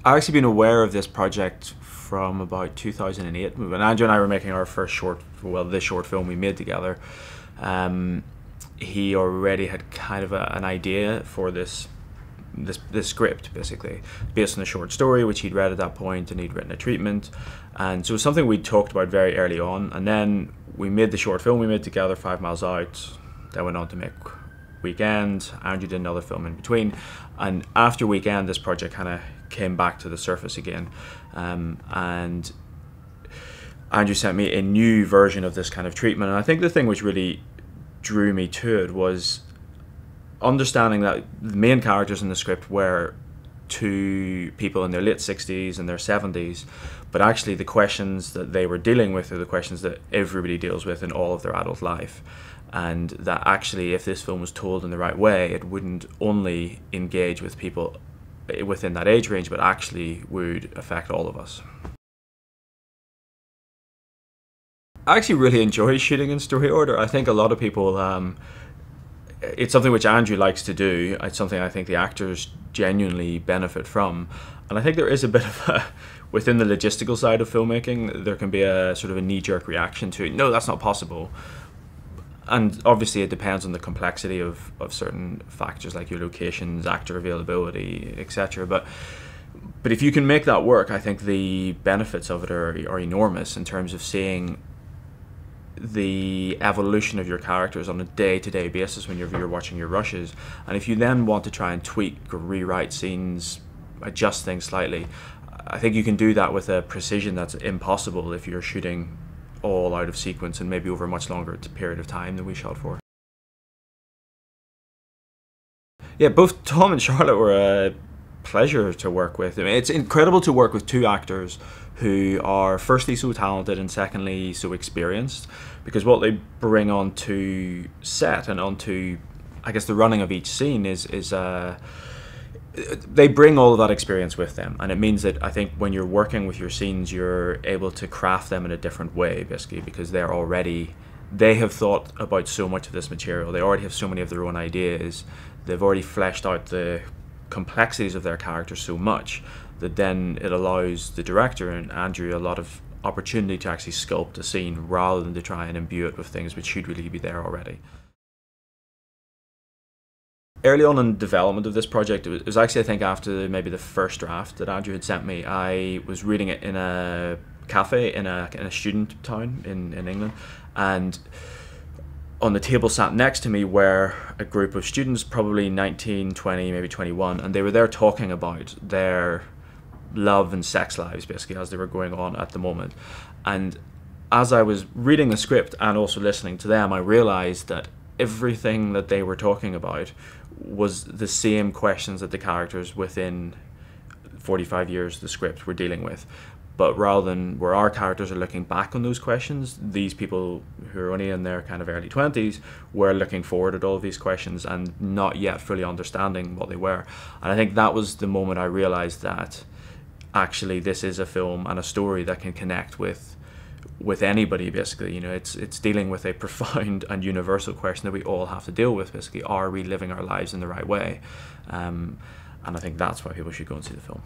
I've actually been aware of this project from about 2008 when Andrew and I were making our first this short film we made together. He already had kind of an idea for this script, basically based on a short story which he'd read at that point, and he'd written a treatment, and so it was something we talked about very early on. And then we made the short film we made together, 5 Miles Out. Then went on to make Weekend. Andrew did another film in between, and after Weekend this project kind of came back to the surface again, and Andrew sent me a new version of this kind of treatment. And I think the thing which really drew me to it was understanding that the main characters in the script were two people in their late 60s and their 70s, but actually the questions that they were dealing with are the questions that everybody deals with in all of their adult life. And that actually, if this film was told in the right way, it wouldn't only engage with people within that age range, but actually would affect all of us. I actually really enjoy shooting in story order. I think a lot of people, it's something which Andrew likes to do. It's something I think the actors genuinely benefit from. And I think there is a bit of a, within the logistical side of filmmaking, there can be a sort of a knee-jerk reaction to, no, that's not possible. And obviously it depends on the complexity of certain factors like your locations, actor availability, etc. But if you can make that work, I think the benefits of it are enormous in terms of seeing the evolution of your characters on a day-to-day basis when you're watching your rushes. And if you then want to try and tweak or rewrite scenes, adjust things slightly, I think you can do that with a precision that's impossible if you're shooting all out of sequence and maybe over a much longer period of time than we shot for. Yeah, both Tom and Charlotte were a pleasure to work with. I mean, it's incredible to work with two actors who are firstly so talented and secondly so experienced, because what they bring onto set and onto, I guess, the running of each scene is they bring all of that experience with them, and it means that I think when you're working with your scenes, you're able to craft them in a different way, basically, because they have thought about so much of this material. They already have so many of their own ideas. They've already fleshed out the complexities of their characters so much that then it allows the director and Andrew a lot of opportunity to actually sculpt a scene rather than to try and imbue it with things which should really be there already. Early on in development of this project, it was actually, I think, after maybe the first draft that Andrew had sent me, I was reading it in a cafe in a student town in England, and on the table sat next to me were a group of students, probably 19, 20, maybe 21, and they were there talking about their love and sex lives, basically, as they were going on at the moment. And as I was reading the script and also listening to them, I realized that everything that they were talking about was the same questions that the characters within 45 years of the script were dealing with. But rather than where our characters are looking back on those questions, these people who are only in their kind of early 20s were looking forward at all of these questions and not yet fully understanding what they were. And I think that was the moment I realized that actually this is a film and a story that can connect with anybody, basically. You know, it's dealing with a profound and universal question that we all have to deal with, basically. Are we living our lives in the right way? And I think that's why people should go and see the film.